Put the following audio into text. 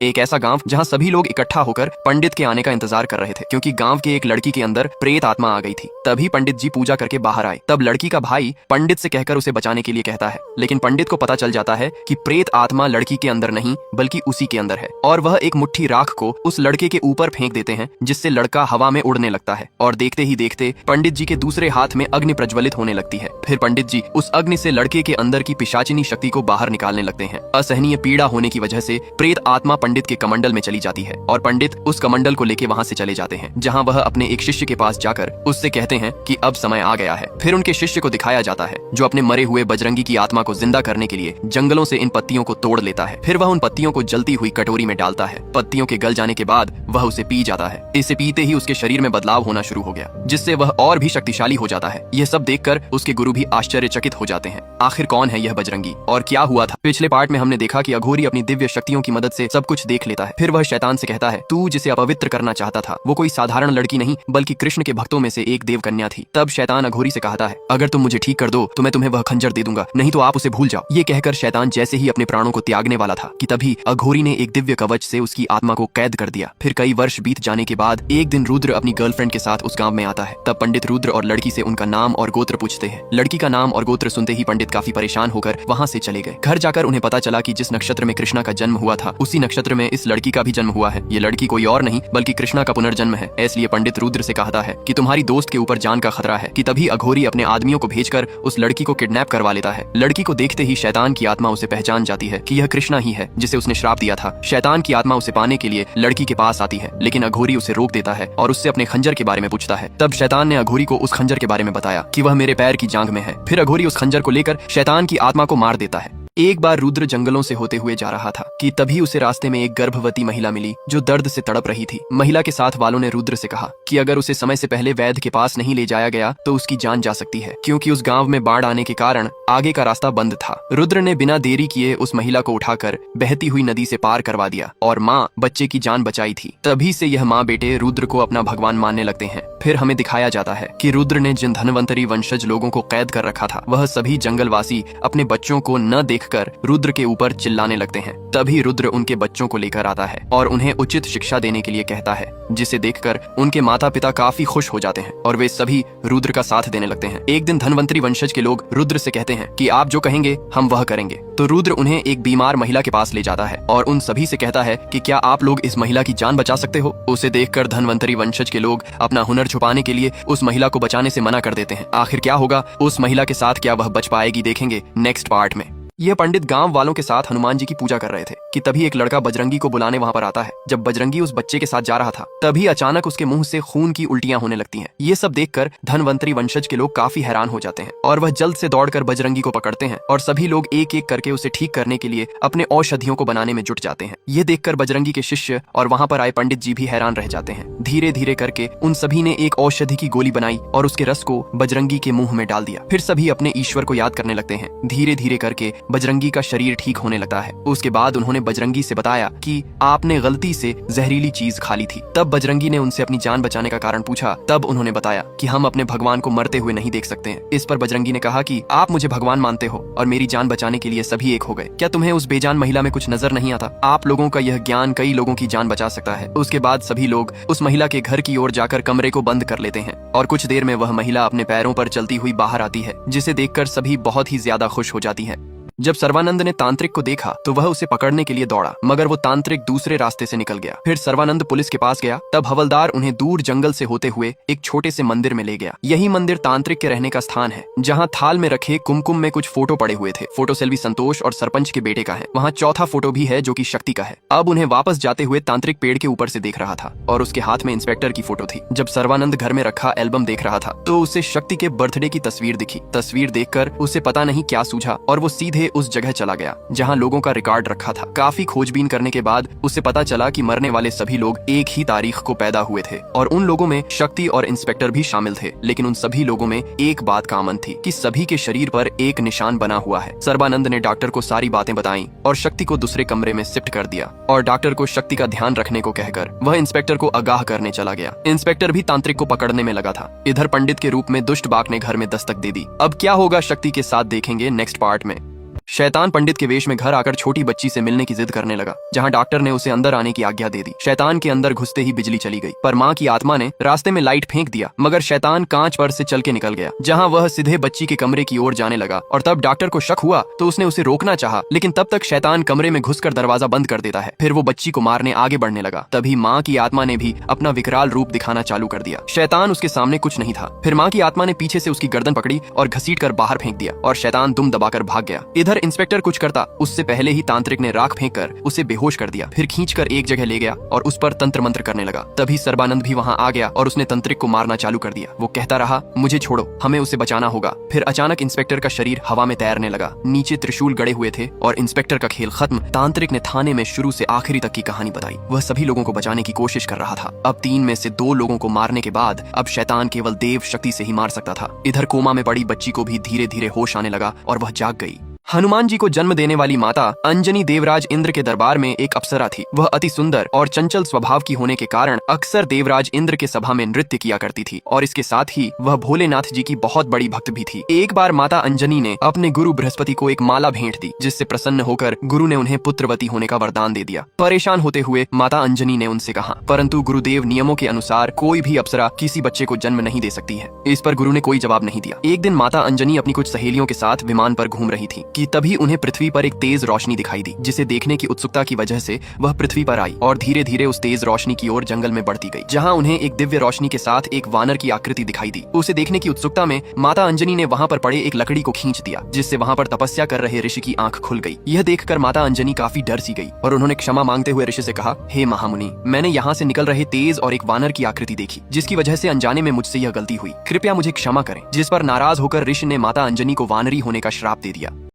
एक ऐसा गांव जहां सभी लोग इकट्ठा होकर पंडित के आने का इंतजार कर रहे थे, क्योंकि गांव के एक लड़की के अंदर प्रेत आत्मा आ गई थी। तभी पंडित जी पूजा करके बाहर आए। तब लड़की का भाई पंडित से कहकर उसे बचाने के लिए कहता है, लेकिन पंडित को पता चल जाता है कि प्रेत आत्मा लड़की के अंदर नहीं बल्कि उसी के अंदर है, और वह एक मुट्ठी राख को उस लड़के के ऊपर फेंक देते हैं, जिससे लड़का हवा में उड़ने लगता है। और देखते ही देखते पंडित जी के दूसरे हाथ में अग्नि प्रज्वलित होने लगती है। फिर पंडित जी उस अग्नि से लड़के के अंदर की पिशाचिनी शक्ति को बाहर निकालने लगते हैं। असहनीय पीड़ा होने की वजह से प्रेत आत्मा पंडित के कमंडल में चली जाती है, और पंडित उस कमंडल को लेके वहां से चले जाते हैं, जहां वह अपने एक शिष्य के पास जाकर उससे कहते हैं कि अब समय आ गया है। फिर उनके शिष्य को दिखाया जाता है, जो अपने मरे हुए बजरंगी की आत्मा को जिंदा करने के लिए जंगलों से इन पत्तियों को तोड़ लेता है। फिर वह उन पत्तियों को जलती हुई कटोरी में डालता है। पत्तियों के गल जाने के बाद वह उसे पी जाता है। इसे पीते ही उसके शरीर में बदलाव होना शुरू हो गया, जिससे वह और भी शक्तिशाली हो जाता है। यह सब देखकर उसके गुरु भी आश्चर्यचकित हो जाते हैं। आखिर कौन है यह बजरंगी और क्या हुआ था? पिछले पार्ट में हमने देखा कि अघोरी अपनी दिव्य शक्तियों की मदद से सब कुछ देख लेता है। फिर वह शैतान से कहता है, तू जिसे अपवित्र करना चाहता था वो कोई साधारण लड़की नहीं बल्कि कृष्ण के भक्तों में से एक देव कन्या थी। तब शैतान अघोरी से कहता है, अगर तुम मुझे ठीक कर दो तो मैं तुम्हें वह खंजर दे दूंगा, नहीं तो आप उसे भूल जाओ। ये कहकर शैतान जैसे ही अपने प्राणों को त्यागने वाला था कि तभी अघोरी ने एक दिव्य कवच से उसकी आत्मा को कैद कर दिया। फिर कई वर्ष बीत जाने के बाद एक दिन रुद्र अपनी गर्लफ्रेंड के साथ उस गांव में आता है। तब पंडित रुद्र और लड़की से उनका नाम और गोत्र पूछते हैं। लड़की का नाम और गोत्र सुनते ही पंडित काफी परेशान होकर वहां से चले गए। घर जाकर उन्हें पता चला कि जिस नक्षत्र में कृष्णा का जन्म हुआ था उसी नक्षत्र में इस लड़की का भी जन्म हुआ है। ये लड़की कोई और नहीं बल्कि कृष्णा का पुनर्जन्म है। इसलिए पंडित रुद्र से कहता है कि तुम्हारी दोस्त के ऊपर जान का खतरा है। कि तभी अघोरी अपने आदमियों को भेजकर उस लड़की को किडनैप करवा लेता है। लड़की को देखते ही शैतान की आत्मा उसे पहचान जाती है कि यह कृष्णा ही है जिसे उसने श्राप दिया था। शैतान की आत्मा उसे पाने के लिए लड़की के पास आती है, लेकिन अघोरी उसे रोक देता है और उससे अपने खंजर के बारे में पूछता है। तब शैतान ने अघोरी को उस खंजर के बारे में बताया कि वह मेरे पैर की जांघ में है। फिर अघोरी उस खंजर को लेकर शैतान की आत्मा को मार देता है। एक बार रुद्र जंगलों से होते हुए जा रहा था कि तभी उसे रास्ते में एक गर्भवती महिला मिली जो दर्द से तड़प रही थी। महिला के साथ वालों ने रुद्र से कहा कि अगर उसे समय से पहले वैद्य के पास नहीं ले जाया गया तो उसकी जान जा सकती है, क्योंकि उस गांव में बाढ़ आने के कारण आगे का रास्ता बंद था। रुद्र ने बिना देरी किए उस महिला को उठाकर बहती हुई नदी से पार करवा दिया और माँ बच्चे की जान बचाई थी। तभी से यह माँ बेटे रुद्र को अपना भगवान मानने लगते हैं। फिर हमें दिखाया जाता है कि रुद्र ने जिन धनवंतरी वंशज लोगों को कैद कर रखा था वह सभी जंगलवासी अपने बच्चों को न देखकर रुद्र के ऊपर चिल्लाने लगते हैं। तभी रुद्र उनके बच्चों को लेकर आता है और उन्हें उचित शिक्षा देने के लिए कहता है, जिसे देखकर उनके माता पिता काफी खुश हो जाते हैं और वे सभी रुद्र का साथ देने लगते हैं। एक दिन धनवंतरी वंशज के लोग रुद्र से कहते हैं कि आप जो कहेंगे हम वह करेंगे। तो रुद्र उन्हें एक बीमार महिला के पास ले जाता है और उन सभी से कहता है कि क्या आप लोग इस महिला की जान बचा सकते हो? उसे देखकर धनवंतरी वंशज के लोग अपना हुनर छुपाने के लिए उस महिला को बचाने से मना कर देते हैं। आखिर क्या होगा उस महिला के साथ, क्या वह बच पाएगी, देखेंगे नेक्स्ट पार्ट में। यह पंडित गांव वालों के साथ हनुमान जी की पूजा कर रहे थे कि तभी एक लड़का बजरंगी को बुलाने वहां पर आता है। जब बजरंगी उस बच्चे के साथ जा रहा था तभी अचानक उसके मुंह से खून की उल्टियां होने लगती हैं। ये सब देखकर धनवंतरी वंशज के लोग काफी हैरान हो जाते हैं और वह जल्द से दौड़कर बजरंगी को पकड़ते हैं और सभी लोग एक एक करके उसे ठीक करने के लिए अपने औषधियों को बनाने में जुट जाते हैं। ये देखकर बजरंगी के शिष्य और वहां पर आए पंडित जी भी हैरान रह जाते हैं। धीरे धीरे करके उन सभी ने एक औषधि की गोली बनाई और उसके रस को बजरंगी के मुंह में डाल दिया। फिर सभी अपने ईश्वर को याद करने लगते हैं। धीरे धीरे करके बजरंगी का शरीर ठीक होने लगता है। उसके बाद उन्होंने बजरंगी से बताया कि आपने गलती से जहरीली चीज खा ली थी। तब बजरंगी ने उनसे अपनी जान बचाने का कारण पूछा। तब उन्होंने बताया कि हम अपने भगवान को मरते हुए नहीं देख सकते हैं। इस पर बजरंगी ने कहा कि आप मुझे भगवान मानते हो और मेरी जान बचाने के लिए सभी एक हो गए। क्या तुम्हें उस बेजान महिला में कुछ नजर नहीं आता? आप लोगों का यह ज्ञान कई लोगों की जान बचा सकता है। उसके बाद सभी लोग उस महिला के घर की ओर जाकर कमरे को बंद कर लेते हैं और कुछ देर में वह महिला अपने पैरों पर चलती हुई बाहर आती है, जिसे देखकर सभी बहुत ही ज्यादा खुश हो जाती है। जब सर्वानंद ने तांत्रिक को देखा तो वह उसे पकड़ने के लिए दौड़ा, मगर वो तांत्रिक दूसरे रास्ते से निकल गया। फिर सर्वानंद पुलिस के पास गया। तब हवलदार उन्हें दूर जंगल से होते हुए एक छोटे से मंदिर में ले गया। यही मंदिर तांत्रिक के रहने का स्थान है, जहाँ थाल में रखे कुमकुम में कुछ फोटो पड़े हुए थे। फोटो सेल्वी संतोष और सरपंच के बेटे का है। वहाँ चौथा फोटो भी है जो कि शक्ति का है। अब उन्हें वापस जाते हुए तांत्रिक पेड़ के ऊपर से देख रहा था और उसके हाथ में इंस्पेक्टर की फोटो थी। जब सर्वानंद घर में रखा एल्बम देख रहा था तो उसे शक्ति के बर्थडे की तस्वीर दिखी। तस्वीर देखकर उसे पता नहीं क्या सूझा और वो सीधे उस जगह चला गया जहां लोगों का रिकॉर्ड रखा था। काफी खोजबीन करने के बाद उसे पता चला कि मरने वाले सभी लोग एक ही तारीख को पैदा हुए थे और उन लोगों में शक्ति और इंस्पेक्टर भी शामिल थे। लेकिन उन सभी लोगों में एक बात कॉमन थी कि सभी के शरीर पर एक निशान बना हुआ है। सर्बानंद ने डॉक्टर को सारी बातें बताई और शक्ति को दूसरे कमरे में शिफ्ट कर दिया और डॉक्टर को शक्ति का ध्यान रखने को कहकर वह इंस्पेक्टर को आगाह करने चला गया। इंस्पेक्टर भी तांत्रिक को पकड़ने में लगा था। इधर पंडित के रूप में दुष्ट बाघ ने घर में दस्तक दे दी। अब क्या होगा शक्ति के साथ, देखेंगे नेक्स्ट पार्ट में। शैतान पंडित के वेश में घर आकर छोटी बच्ची से मिलने की जिद करने लगा, जहाँ डॉक्टर ने उसे अंदर आने की आज्ञा दे दी। शैतान के अंदर घुसते ही बिजली चली गई, पर माँ की आत्मा ने रास्ते में लाइट फेंक दिया, मगर शैतान कांच पर से चल के निकल गया, जहाँ वह सीधे बच्ची के कमरे की ओर जाने लगा। और तब डॉक्टर को शक हुआ तो उसने उसे रोकना चाहा, लेकिन तब तक शैतान कमरे में घुसकर दरवाजा बंद कर देता है। फिर वो बच्ची को मारने आगे बढ़ने लगा। तभी माँ की आत्मा ने भी अपना विकराल रूप दिखाना चालू कर दिया। शैतान उसके सामने कुछ नहीं था। फिर माँ की आत्मा ने पीछे से उसकी गर्दन पकड़ी और घसीट कर बाहर फेंक दिया और शैतान दुम दबाकर भाग गया। इधर इंस्पेक्टर कुछ करता उससे पहले ही तांत्रिक ने राख फेंक कर उसे बेहोश कर दिया। फिर खींचकर एक जगह ले गया और उस पर तंत्र मंत्र करने लगा। तभी सर्बानंद भी वहाँ आ गया और उसने तंत्रिक को मारना चालू कर दिया। वो कहता रहा, मुझे छोड़ो, हमें उसे बचाना होगा। फिर अचानक इंस्पेक्टर का शरीर हवा में तैरने लगा। नीचे त्रिशूल गड़े हुए थे और इंस्पेक्टर का खेल खत्म। तांत्रिक ने थाने में शुरू से आखिरी तक की कहानी बताई। वह सभी लोगों को बचाने की कोशिश कर रहा था। अब 3 में से 2 लोगों को मारने के बाद अब शैतान केवल देव शक्ति से ही मार सकता था। इधर कोमा में पड़ी बच्ची को भी धीरे धीरे होश आने लगा और वह जाग गई। हनुमान जी को जन्म देने वाली माता अंजनी देवराज इंद्र के दरबार में एक अप्सरा थी। वह अति सुंदर और चंचल स्वभाव की होने के कारण अक्सर देवराज इंद्र के सभा में नृत्य किया करती थी और इसके साथ ही वह भोलेनाथ जी की बहुत बड़ी भक्त भी थी। एक बार माता अंजनी ने अपने गुरु बृहस्पति को एक माला भेंट दी, जिससे प्रसन्न होकर गुरु ने उन्हें पुत्रवती होने का वरदान दे दिया। परेशान होते हुए माता अंजनी ने उनसे कहा, परंतु गुरुदेव, नियमों के अनुसार कोई भी अप्सरा किसी बच्चे को जन्म नहीं दे सकती है। इस पर गुरु ने कोई जवाब नहीं दिया। एक दिन माता अंजनी अपनी कुछ सहेलियों के साथ विमान पर घूम रही थी कि तभी उन्हें पृथ्वी पर एक तेज रोशनी दिखाई दी, जिसे देखने की उत्सुकता की वजह से वह पृथ्वी पर आई और धीरे धीरे उस तेज रोशनी की ओर जंगल में बढ़ती गई, जहां उन्हें एक दिव्य रोशनी के साथ एक वानर की आकृति दिखाई दी। उसे देखने की उत्सुकता में माता अंजनी ने वहां पर पड़े एक लकड़ी को खींच दिया, जिससे वहां पर तपस्या कर रहे ऋषि की आंख खुल गई। यह देखकर माता अंजनी काफी डर सी गई और उन्होंने क्षमा मांगते हुए ऋषि से कहा, हे महामुनि, मैंने यहाँ से निकल रहे तेज और एक वानर की आकृति देखी, जिसकी वजह से अनजाने में मुझसे यह गलती हुई। कृपया मुझे क्षमा करें। जिस पर नाराज होकर ऋषि ने माता अंजनी को वानरी होने का श्राप दे दिया।